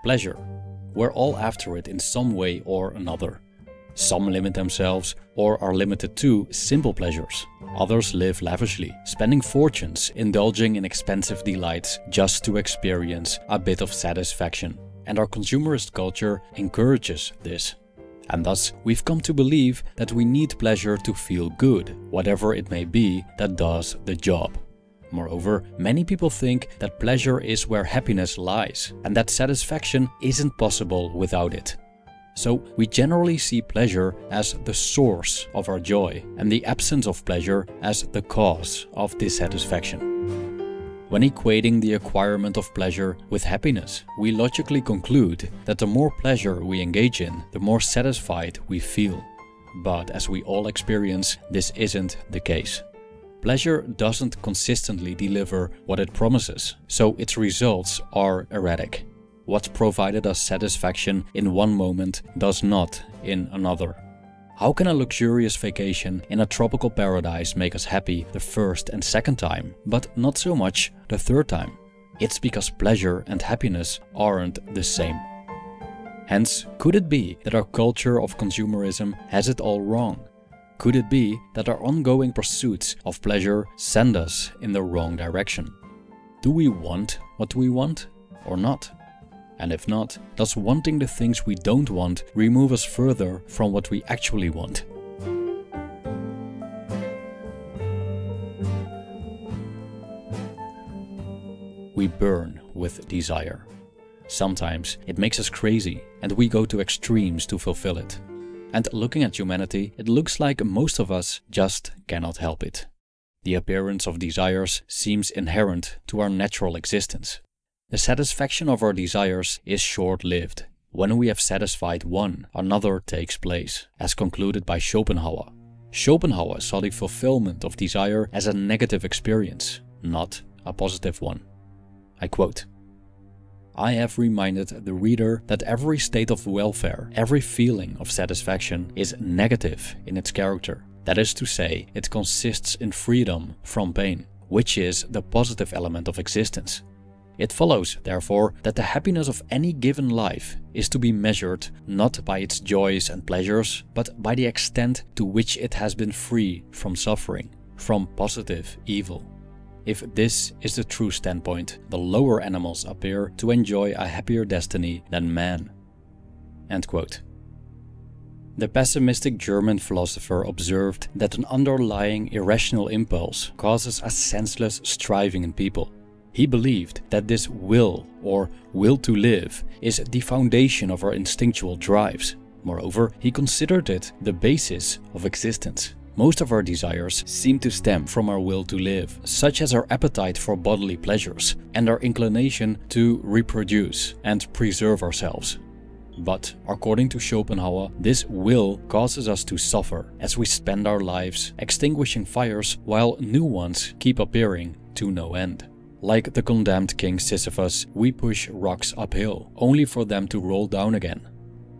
Pleasure. We're all after it in some way or another. Some limit themselves or are limited to simple pleasures. Others live lavishly, spending fortunes, indulging in expensive delights just to experience a bit of satisfaction. And our consumerist culture encourages this. And thus, we've come to believe that we need pleasure to feel good, whatever it may be that does the job. Moreover, many people think that pleasure is where happiness lies, and that satisfaction isn't possible without it. So, we generally see pleasure as the source of our joy, and the absence of pleasure as the cause of dissatisfaction. When equating the acquirement of pleasure with happiness, we logically conclude that the more pleasure we engage in, the more satisfied we feel. But as we all experience, this isn't the case. Pleasure doesn't consistently deliver what it promises, so its results are erratic. What provided us satisfaction in one moment does not in another. How can a luxurious vacation in a tropical paradise make us happy the first and second time, but not so much the third time? It's because pleasure and happiness aren't the same. Hence, could it be that our culture of consumerism has it all wrong? Could it be that our ongoing pursuits of pleasure send us in the wrong direction? Do we want what we want or not? And if not, does wanting the things we don't want remove us further from what we actually want? We burn with desire. Sometimes it makes us crazy and we go to extremes to fulfill it. And looking at humanity, it looks like most of us just cannot help it. The appearance of desires seems inherent to our natural existence. The satisfaction of our desires is short-lived. When we have satisfied one, another takes place, as concluded by Schopenhauer. Schopenhauer saw the fulfillment of desire as a negative experience, not a positive one. I quote, "I have reminded the reader that every state of welfare, every feeling of satisfaction is negative in its character. That is to say, it consists in freedom from pain, which is the positive element of existence. It follows, therefore, that the happiness of any given life is to be measured not by its joys and pleasures, but by the extent to which it has been free from suffering, from positive evil. If this is the true standpoint, the lower animals appear to enjoy a happier destiny than man." End quote. The pessimistic German philosopher observed that an underlying irrational impulse causes a senseless striving in people. He believed that this will, or will to live, is the foundation of our instinctual drives. Moreover, he considered it the basis of existence. Most of our desires seem to stem from our will to live, such as our appetite for bodily pleasures and our inclination to reproduce and preserve ourselves. But, according to Schopenhauer, this will causes us to suffer as we spend our lives extinguishing fires while new ones keep appearing to no end. Like the condemned king Sisyphus, we push rocks uphill, only for them to roll down again.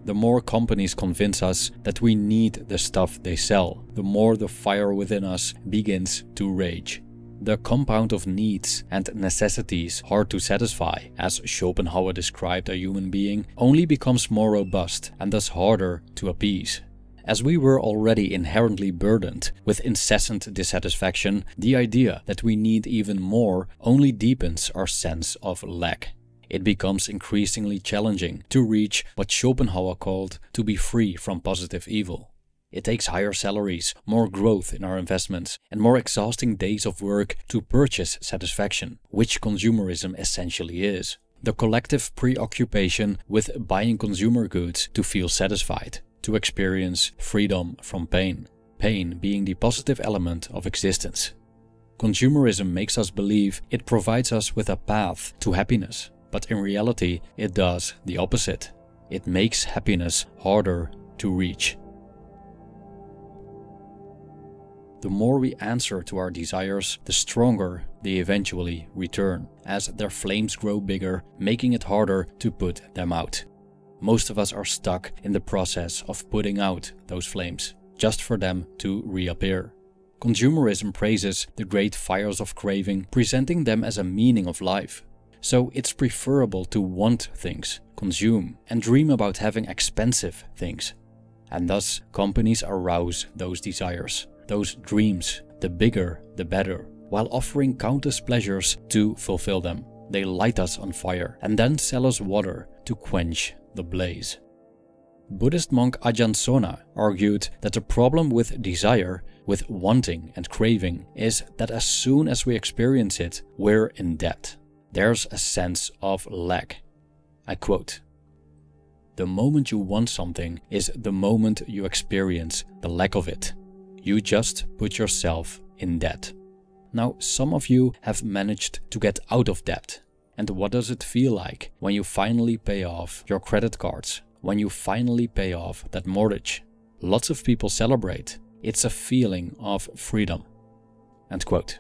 The more companies convince us that we need the stuff they sell, the more the fire within us begins to rage. The compound of needs and necessities hard to satisfy, as Schopenhauer described a human being, only becomes more robust and thus harder to appease. As we were already inherently burdened with incessant dissatisfaction, the idea that we need even more only deepens our sense of lack. It becomes increasingly challenging to reach what Schopenhauer called to be free from positive evil. It takes higher salaries, more growth in our investments, and more exhausting days of work to purchase satisfaction, which consumerism essentially is. The collective preoccupation with buying consumer goods to feel satisfied, to experience freedom from pain, pain being the positive element of existence. Consumerism makes us believe it provides us with a path to happiness, but in reality it does the opposite. It makes happiness harder to reach. The more we answer to our desires, the stronger they eventually return, as their flames grow bigger, making it harder to put them out. Most of us are stuck in the process of putting out those flames, just for them to reappear. Consumerism praises the great fires of craving, presenting them as a meaning of life. So it's preferable to want things, consume, and dream about having expensive things. And thus, companies arouse those desires, those dreams, the bigger, the better, while offering countless pleasures to fulfill them. They light us on fire and then sell us water to quench the blaze. Buddhist monk Ajahn Sona argued that the problem with desire, with wanting and craving, is that as soon as we experience it, we're in debt. There's a sense of lack. I quote, "The moment you want something is the moment you experience the lack of it. You just put yourself in debt." Now, some of you have managed to get out of debt. And what does it feel like when you finally pay off your credit cards? When you finally pay off that mortgage? Lots of people celebrate. It's a feeling of freedom. End quote.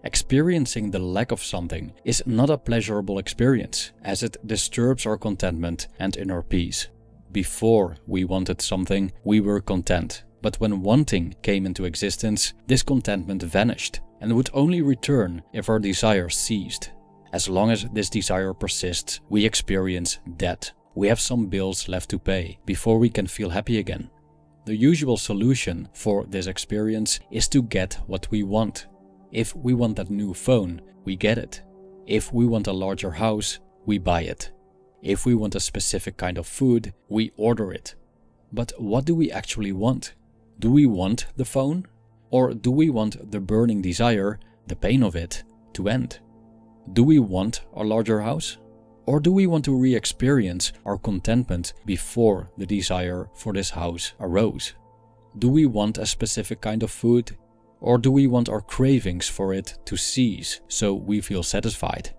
Experiencing the lack of something is not a pleasurable experience, as it disturbs our contentment and inner peace. Before we wanted something, we were content. But when wanting came into existence, this contentment vanished and would only return if our desire ceased. As long as this desire persists, we experience debt. We have some bills left to pay before we can feel happy again. The usual solution for this experience is to get what we want. If we want that new phone, we get it. If we want a larger house, we buy it. If we want a specific kind of food, we order it. But what do we actually want? Do we want the phone? Or do we want the burning desire, the pain of it, to end? Do we want a larger house? Or do we want to re-experience our contentment before the desire for this house arose? Do we want a specific kind of food? Or do we want our cravings for it to cease so we feel satisfied?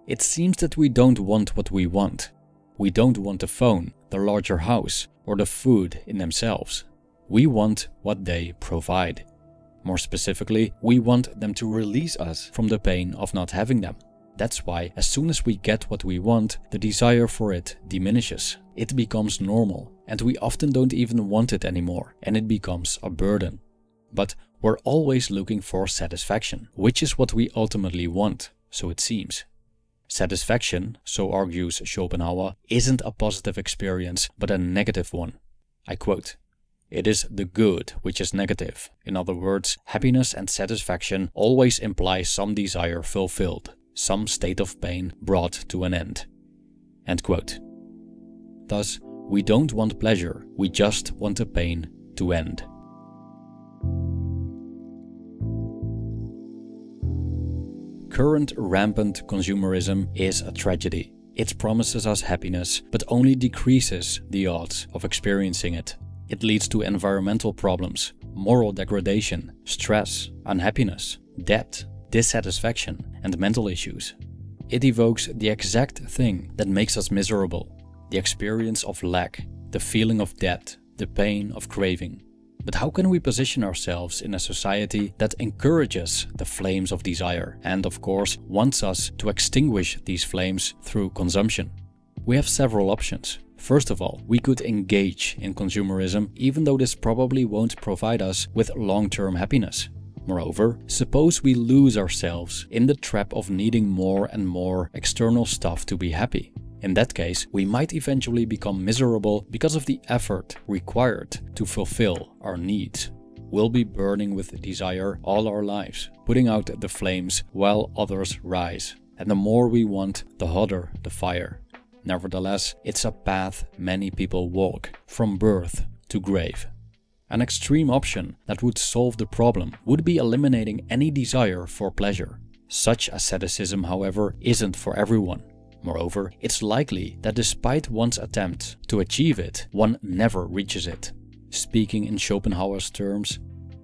It seems that we don't want what we want. We don't want the phone, the larger house, or the food in themselves. We want what they provide. More specifically, we want them to release us from the pain of not having them. That's why as soon as we get what we want, the desire for it diminishes. It becomes normal, and we often don't even want it anymore, and it becomes a burden. But we're always looking for satisfaction, which is what we ultimately want, so it seems. Satisfaction, so argues Schopenhauer, isn't a positive experience, but a negative one. I quote, "It is the good which is negative. In other words, happiness and satisfaction always imply some desire fulfilled, some state of pain brought to an end." End quote. Thus, we don't want pleasure, we just want the pain to end. Current rampant consumerism is a tragedy. It promises us happiness, but only decreases the odds of experiencing it. It leads to environmental problems, moral degradation, stress, unhappiness, debt, dissatisfaction, and mental issues. It evokes the exact thing that makes us miserable: the experience of lack, the feeling of debt, the pain of craving. But how can we position ourselves in a society that encourages the flames of desire and, of course, wants us to extinguish these flames through consumption? We have several options. First of all, we could engage in consumerism, even though this probably won't provide us with long-term happiness. Moreover, suppose we lose ourselves in the trap of needing more and more external stuff to be happy. In that case, we might eventually become miserable because of the effort required to fulfill our needs. We'll be burning with desire all our lives, putting out the flames while others rise. And the more we want, the hotter the fire. Nevertheless, it's a path many people walk, from birth to grave. An extreme option that would solve the problem would be eliminating any desire for pleasure. Such asceticism, however, isn't for everyone. Moreover, it's likely that despite one's attempt to achieve it, one never reaches it. Speaking in Schopenhauer's terms,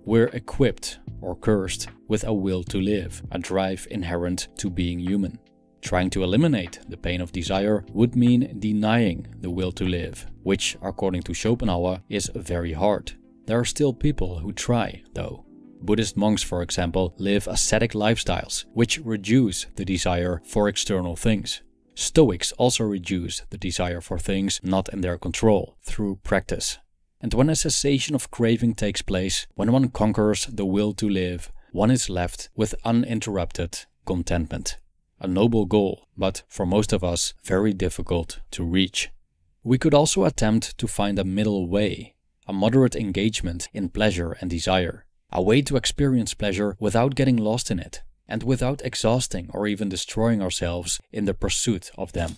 we're equipped, or cursed, with a will to live, a drive inherent to being human. Trying to eliminate the pain of desire would mean denying the will to live, which, according to Schopenhauer, is very hard. There are still people who try, though. Buddhist monks, for example, live ascetic lifestyles, which reduce the desire for external things. Stoics also reduce the desire for things not in their control through practice. And when a cessation of craving takes place, when one conquers the will to live, one is left with uninterrupted contentment. a noble goal, but for most of us, very difficult to reach. We could also attempt to find a middle way, a moderate engagement in pleasure and desire, a way to experience pleasure without getting lost in it, and without exhausting or even destroying ourselves in the pursuit of them.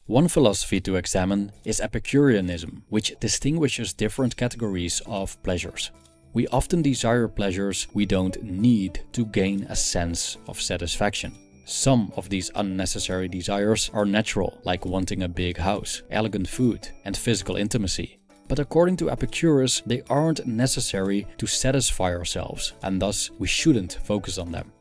One philosophy to examine is Epicureanism, which distinguishes different categories of pleasures. We often desire pleasures we don't need to gain a sense of satisfaction. Some of these unnecessary desires are natural, like wanting a big house, elegant food, and physical intimacy. But according to Epicurus, they aren't necessary to satisfy ourselves, and thus we shouldn't focus on them.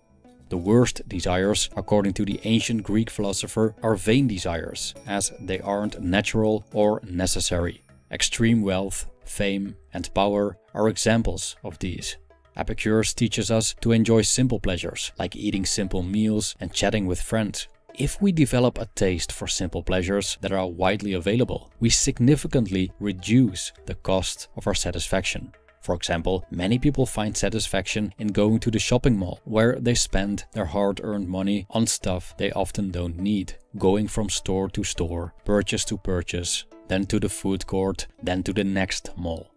The worst desires, according to the ancient Greek philosopher, are vain desires, as they aren't natural or necessary. Extreme wealth, fame, and power are examples of these. Epicurus teaches us to enjoy simple pleasures, like eating simple meals and chatting with friends. If we develop a taste for simple pleasures that are widely available, we significantly reduce the cost of our satisfaction. For example, many people find satisfaction in going to the shopping mall, where they spend their hard-earned money on stuff they often don't need, going from store to store, purchase to purchase, then to the food court, then to the next mall.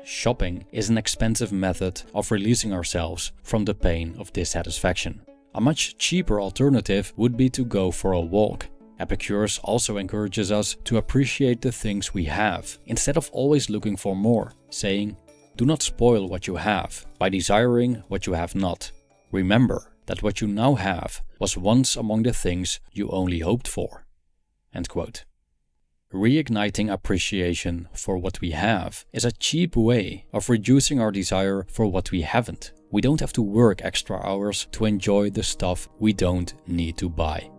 Shopping is an expensive method of releasing ourselves from the pain of dissatisfaction. A much cheaper alternative would be to go for a walk. Epicurus also encourages us to appreciate the things we have, instead of always looking for more, saying, "Do not spoil what you have by desiring what you have not. Remember that what you now have was once among the things you only hoped for." End quote. Reigniting appreciation for what we have is a cheap way of reducing our desire for what we haven't. We don't have to work extra hours to enjoy the stuff we don't need to buy.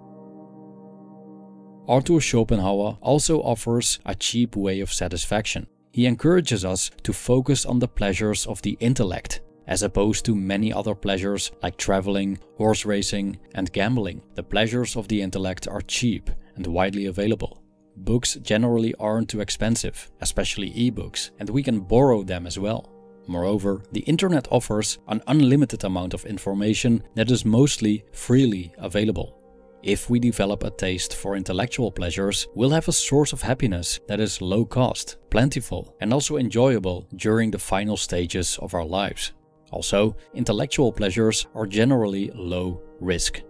Arthur Schopenhauer also offers a cheap way of satisfaction. He encourages us to focus on the pleasures of the intellect, as opposed to many other pleasures like traveling, horse racing, and gambling. The pleasures of the intellect are cheap and widely available. Books generally aren't too expensive, especially e-books, and we can borrow them as well. Moreover, the internet offers an unlimited amount of information that is mostly freely available. If we develop a taste for intellectual pleasures, we'll have a source of happiness that is low cost, plentiful, and also enjoyable during the final stages of our lives. Also, intellectual pleasures are generally low risk.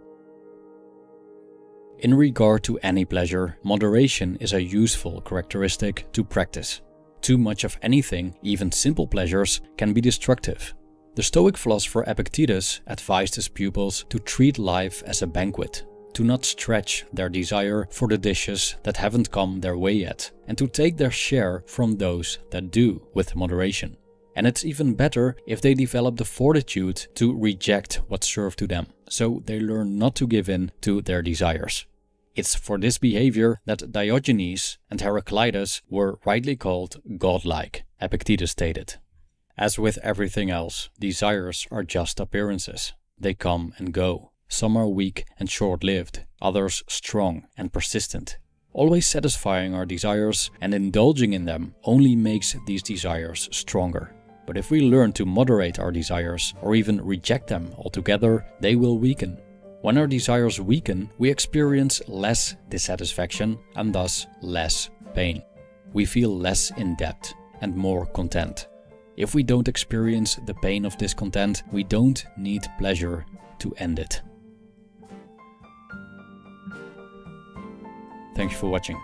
In regard to any pleasure, moderation is a useful characteristic to practice. Too much of anything, even simple pleasures, can be destructive. The Stoic philosopher Epictetus advised his pupils to treat life as a banquet, to not stretch their desire for the dishes that haven't come their way yet, and to take their share from those that do with moderation. And it's even better if they develop the fortitude to reject what served to them, so they learn not to give in to their desires. It's for this behavior that Diogenes and Heraclitus were rightly called godlike, Epictetus stated. As with everything else, desires are just appearances. They come and go. Some are weak and short-lived, others strong and persistent. Always satisfying our desires and indulging in them only makes these desires stronger. But if we learn to moderate our desires or even reject them altogether, they will weaken. When our desires weaken, we experience less dissatisfaction and thus less pain. We feel less in debt and more content. If we don't experience the pain of discontent, we don't need pleasure to end it. Thank you for watching.